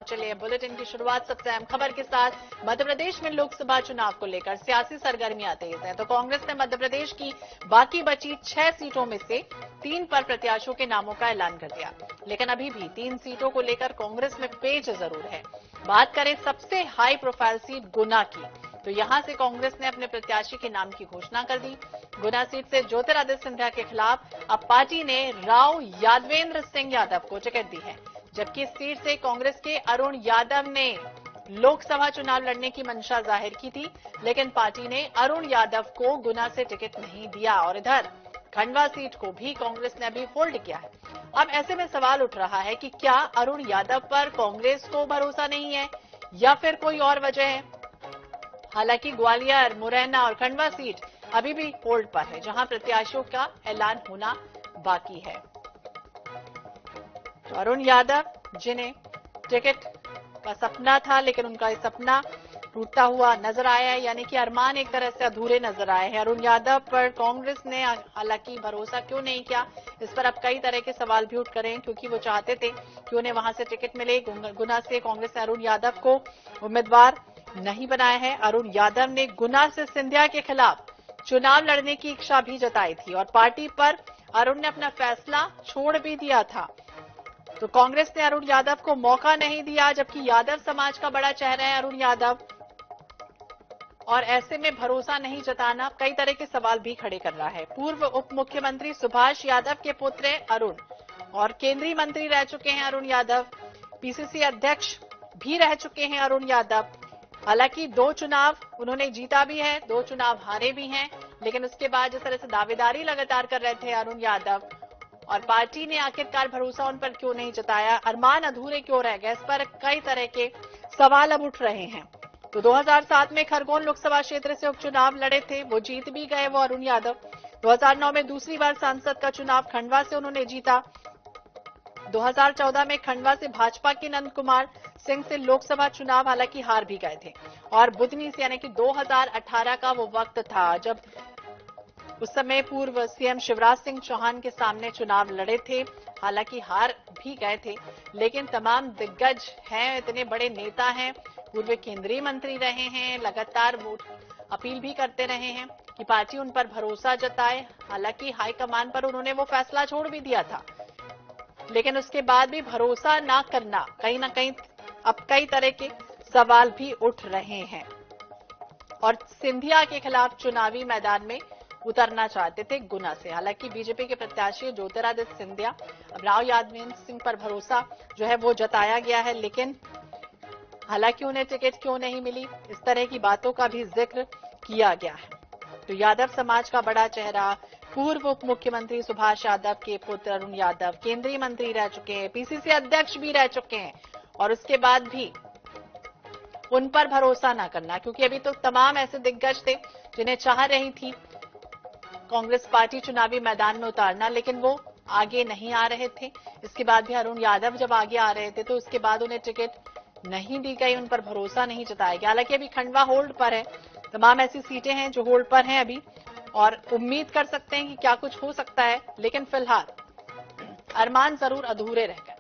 चलिए बुलेटिन की शुरुआत सबसे अहम खबर के साथ। मध्य प्रदेश में लोकसभा चुनाव को लेकर सियासी सरगर्मियां तेज हैं। तो कांग्रेस ने मध्य प्रदेश की बाकी बची 6 सीटों में से 3 पर प्रत्याशियों के नामों का ऐलान कर दिया, लेकिन अभी भी 3 सीटों को लेकर कांग्रेस में पेच जरूर है। बात करें सबसे हाई प्रोफाइल सीट गुना की, तो यहां से कांग्रेस ने अपने प्रत्याशी के नाम की घोषणा कर दी। गुना सीट से ज्योतिरादित्य सिंधिया के खिलाफ अब पार्टी ने राव यादवेंद्र सिंह यादव को टिकट दी है, जबकि इस सीट से कांग्रेस के अरुण यादव ने लोकसभा चुनाव लड़ने की मंशा जाहिर की थी, लेकिन पार्टी ने अरुण यादव को गुना से टिकट नहीं दिया। और इधर खंडवा सीट को भी कांग्रेस ने अभी होल्ड किया है। अब ऐसे में सवाल उठ रहा है कि क्या अरुण यादव पर कांग्रेस को भरोसा नहीं है या फिर कोई और वजह है। हालांकि ग्वालियर, मुरैना और खंडवा सीट अभी भी होल्ड पर है, जहां प्रत्याशियों का ऐलान होना बाकी है। तो अरुण यादव जिन्हें टिकट का सपना था, लेकिन उनका सपना टूटता हुआ नजर आया है, यानी कि अरमान एक तरह से अधूरे नजर आए हैं। अरुण यादव पर कांग्रेस ने हालांकि भरोसा क्यों नहीं किया, इस पर अब कई तरह के सवाल भी उठ रहे हैं, क्योंकि वो चाहते थे कि उन्हें वहां से टिकट मिले। गुना से कांग्रेस ने अरुण यादव को उम्मीदवार नहीं बनाया है। अरुण यादव ने गुना से सिंधिया के खिलाफ चुनाव लड़ने की इच्छा भी जताई थी और पार्टी पर अरुण ने अपना फैसला छोड़ भी दिया था। तो कांग्रेस ने अरुण यादव को मौका नहीं दिया, जबकि यादव समाज का बड़ा चेहरा है अरुण यादव, और ऐसे में भरोसा नहीं जताना कई तरह के सवाल भी खड़े कर रहा है। पूर्व उप मुख्यमंत्री सुभाष यादव के पुत्र हैं अरुण और केंद्रीय मंत्री रह चुके हैं अरुण यादव, पीसीसी अध्यक्ष भी रह चुके हैं अरुण यादव। हालांकि 2 चुनाव उन्होंने जीता भी है, 2 चुनाव हारे भी हैं, लेकिन उसके बाद जिस तरह से दावेदारी लगातार कर रहे थे अरुण यादव, और पार्टी ने आखिरकार भरोसा उन पर क्यों नहीं जताया, अरमान अधूरे क्यों रह गए, इस पर कई तरह के सवाल अब उठ रहे हैं। तो 2007 में खरगोन लोकसभा क्षेत्र से उपचुनाव लड़े थे, वो जीत भी गए वो अरुण यादव। 2009 में दूसरी बार सांसद का चुनाव खंडवा से उन्होंने जीता। 2014 में खंडवा से भाजपा के नंद कुमार सिंह से लोकसभा चुनाव हालांकि हार भी गए थे। और बुधनी से, यानी कि 2018 का वो वक्त था जब उस समय पूर्व सीएम शिवराज सिंह चौहान के सामने चुनाव लड़े थे, हालांकि हार भी गए थे, लेकिन तमाम दिग्गज हैं, इतने बड़े नेता हैं, पूर्व केंद्रीय मंत्री रहे हैं, लगातार वोट अपील भी करते रहे हैं कि पार्टी उन पर भरोसा जताए। हालांकि हाईकमान पर उन्होंने वो फैसला छोड़ भी दिया था, लेकिन उसके बाद भी भरोसा ना करना कहीं ना कहीं अब कई तरह के सवाल भी उठ रहे हैं। और सिंधिया के खिलाफ चुनावी मैदान में उतरना चाहते थे गुना से। हालांकि बीजेपी के प्रत्याशी ज्योतिरादित्य सिंधिया, अब राव यादवेंद्र सिंह पर भरोसा जो है वो जताया गया है, लेकिन हालांकि उन्हें टिकट क्यों नहीं मिली, इस तरह की बातों का भी जिक्र किया गया है। तो यादव समाज का बड़ा चेहरा, पूर्व उप मुख्यमंत्री सुभाष यादव के पुत्र अरुण यादव केंद्रीय मंत्री रह चुके हैं, पीसीसी अध्यक्ष भी रह चुके हैं, और उसके बाद भी उन पर भरोसा ना करना, क्योंकि अभी तो तमाम ऐसे दिग्गज थे जिन्हें चाह रही थी कांग्रेस पार्टी चुनावी मैदान में उतारना, लेकिन वो आगे नहीं आ रहे थे। इसके बाद भी अरुण यादव जब आगे आ रहे थे तो उसके बाद उन्हें टिकट नहीं दी गई, उन पर भरोसा नहीं जताया गया। हालांकि अभी खंडवा होल्ड पर है, तमाम ऐसी सीटें हैं जो होल्ड पर हैं अभी, और उम्मीद कर सकते हैं कि क्या कुछ हो सकता है, लेकिन फिलहाल अरमान जरूर अधूरे रह गए।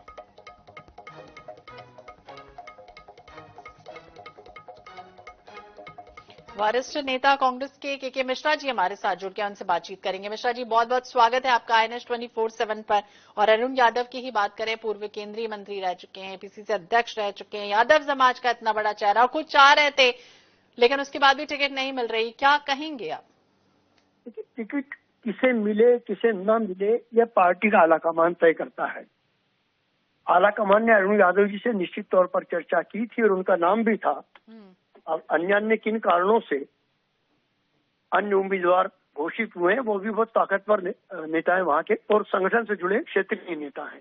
वरिष्ठ नेता कांग्रेस के मिश्रा जी हमारे साथ जुड़ के उनसे बातचीत करेंगे। मिश्रा जी, बहुत बहुत स्वागत है आपका INS 24/7 पर। और अरुण यादव की ही बात करें, पूर्व केंद्रीय मंत्री रह चुके हैं, पीसीसी अध्यक्ष रह चुके हैं, यादव समाज का इतना बड़ा चेहरा, कुछ चाह रहे थे लेकिन उसके बाद भी टिकट नहीं मिल रही, क्या कहेंगे आप? टिकट किसे मिले किसे न मिले यह पार्टी का आलाकमान तय करता है। आलाकमान ने अरुण यादव जी से निश्चित तौर पर चर्चा की थी और उनका नाम भी था। अब अन्य किन कारणों से अन्य उम्मीदवार घोषित हुए हैं, वो भी बहुत ताकतवर नेता है वहाँ के, और संगठन से जुड़े क्षेत्रीय नेता हैं,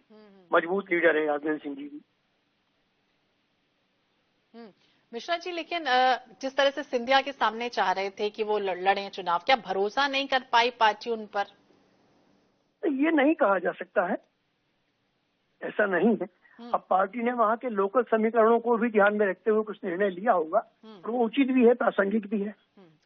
मजबूत लीडर है यादवेंद्र सिंह जी भी। मिश्रा जी, लेकिन जिस तरह से सिंधिया के सामने चाह रहे थे कि वो लड़े चुनाव, क्या भरोसा नहीं कर पाई पार्टी उन पर? ये नहीं कहा जा सकता है, ऐसा नहीं है। अब पार्टी ने वहाँ के लोकल समीकरणों को भी ध्यान में रखते हुए कुछ निर्णय लिया होगा, और वो उचित भी है, प्रासंगिक भी है।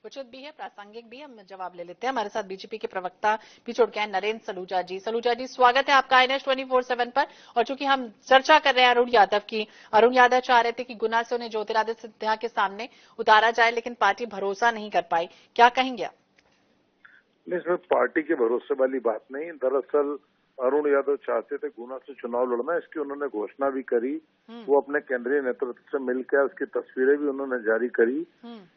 उचित भी है, प्रासंगिक भी है। हम जवाब ले लेते हैं। हमारे साथ बीजेपी के प्रवक्ता भी जुड़ गए हैं, नरेंद्र सलूजा जी। सलूजा जी, स्वागत है आपका INS 24/7 पर। और चूंकि हम चर्चा कर रहे हैं अरुण यादव की, अरुण यादव चाह रहे थे कि गुना से उन्हें ज्योतिरादित्य सिंधिया के सामने उतारा जाए, लेकिन पार्टी भरोसा नहीं कर पाई। क्या कहेंगे आप? इसमें पार्टी के भरोसे वाली बात नहीं। दरअसल अरुण यादव चाहते थे गुना से चुनाव लड़ना, इसकी उन्होंने घोषणा भी करी। वो अपने केंद्रीय नेतृत्व से मिलकर उसकी तस्वीरें भी उन्होंने जारी करी।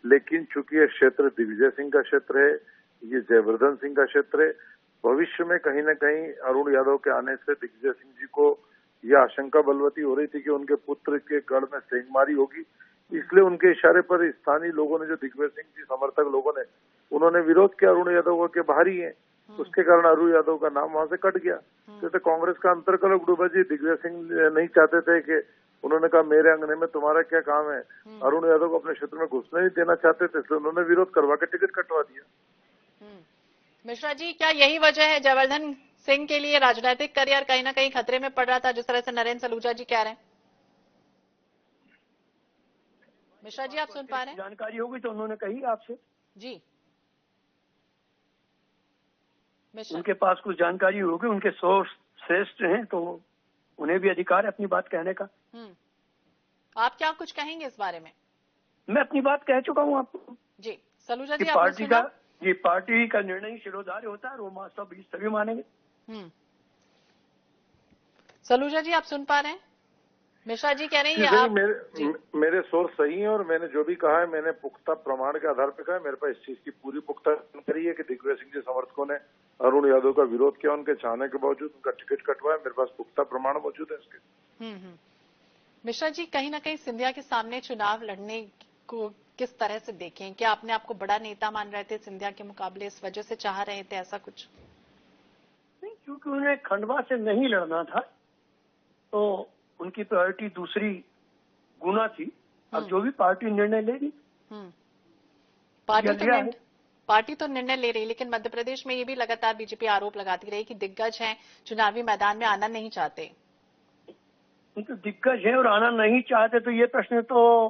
लेकिन चूंकि ये क्षेत्र दिग्विजय सिंह का क्षेत्र है, ये जयवर्धन सिंह का क्षेत्र है, भविष्य में कहीं न कहीं अरुण यादव के आने से दिग्विजय सिंह जी को यह आशंका बलवती हो रही थी कि उनके पुत्र के गढ़ में सेंधमारी होगी। इसलिए उनके इशारे पर स्थानीय लोगों ने, जो दिग्विजय सिंह जी समर्थक लोगों ने, उन्होंने विरोध किया अरुण यादव के बाहरी है। उसके कारण अरुण यादव का नाम वहां से कट गया। तो कांग्रेस का अंतर्कलह डूबा जी। दिग्विजय सिंह नहीं चाहते थे कि, उन्होंने कहा मेरे अंगने में तुम्हारा क्या काम है, अरुण यादव को अपने क्षेत्र में घुसने नहीं देना चाहते थे, इसलिए उन्होंने विरोध करवा के टिकट कटवा दिया। मिश्रा जी, क्या यही वजह है जयवर्धन सिंह के लिए राजनीतिक करियर कहीं ना कहीं खतरे में पड़ रहा था, जिस तरह से नरेंद्र सलूजा जी कह रहे हैं? मिश्रा जी, आप सुन पा रहे हैं? जानकारी होगी तो उन्होंने कही आपसे जी। उनके पास कुछ जानकारी होगी, उनके सोर्स श्रेष्ठ हैं, तो उन्हें भी अधिकार है अपनी बात कहने का। आप क्या कुछ कहेंगे इस बारे में? मैं अपनी बात कह चुका हूं आपको जी। सलूजा जी, पार्टी का ये पार्टी का निर्णय शिरोधार्य होता है, वो सभी मानेंगे। सलूजा जी, आप सुन पा रहे हैं? मिश्रा जी कह रहे हैं मेरे सोर्स सही है, और मैंने जो भी कहा है मैंने पुख्ता प्रमाण के आधार पर कहा है। मेरे पास इस चीज की पूरी पुख्ता जानकारी है कि दिग्विजय सिंह जी समर्थकों ने अरुण यादव का विरोध किया, उनके चाहने के बावजूद उनका टिकट कटवाया। मेरे पास पुख्ता प्रमाण मौजूद है इसके। मिश्रा जी, कहीं ना कहीं सिंधिया के सामने चुनाव लड़ने को किस तरह से देखें? क्या अपने आप को बड़ा नेता मान रहे थे सिंधिया के मुकाबले, इस वजह से चाह रहे थे ऐसा कुछ? नहीं, क्योंकि उन्हें खंडवा से नहीं लड़ना था, तो उनकी प्रायोरिटी दूसरी गुना थी। अब जो भी पार्टी निर्णय लेगी। पार्टी तो निर्णय ले रही, लेकिन मध्य प्रदेश में ये भी लगातार बीजेपी आरोप लगाती रही कि दिग्गज हैं, चुनावी मैदान में आना नहीं चाहते। तो दिग्गज है और आना नहीं चाहते, तो ये प्रश्न तो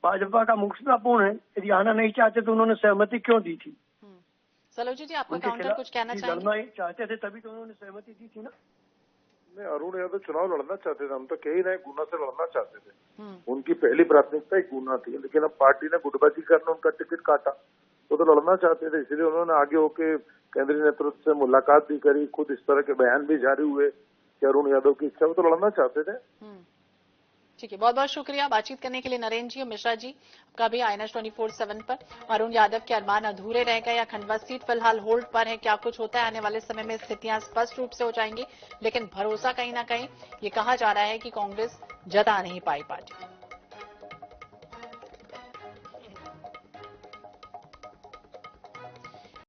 भाजपा का मुखबिरपूर्ण है। यदि आना नहीं चाहते तो उन्होंने सहमति क्यों दी थी? सलूजा जी, आपका काउंटर कुछ कहना चाहेंगे? लड़ना ही चाहते थे तभी तो उन्होंने सहमति दी थी ना। नहीं, अरुण यादव चुनाव लड़ना चाहते थे, हम तो कह ही रहे गुना से लड़ना चाहते थे। उनकी पहली प्राथमिकता ही गुना थी, लेकिन अब पार्टी ने गुटबाजी करने उनका टिकट काटा। वो तो लड़ना चाहते थे, इसलिए उन्होंने आगे होके केंद्रीय नेतृत्व से मुलाकात भी करी, खुद इस तरह के बयान भी जारी हुए कि अरुण यादव की इच्छा, वो तो लड़ना चाहते थे। ठीक है, बहुत बहुत शुक्रिया बातचीत करने के लिए नरेंद्र जी और मिश्रा जी का भी INS 24/7 पर। अरुण यादव के अरमान अधूरे रह गए या खंडवा सीट फिलहाल होल्ड पर है? क्या कुछ होता है आने वाले समय में, स्थितियां स्पष्ट रूप से हो जाएंगी, लेकिन भरोसा कहीं ना कहीं ये कहा जा रहा है कि कांग्रेस जता नहीं पाई पार्टी।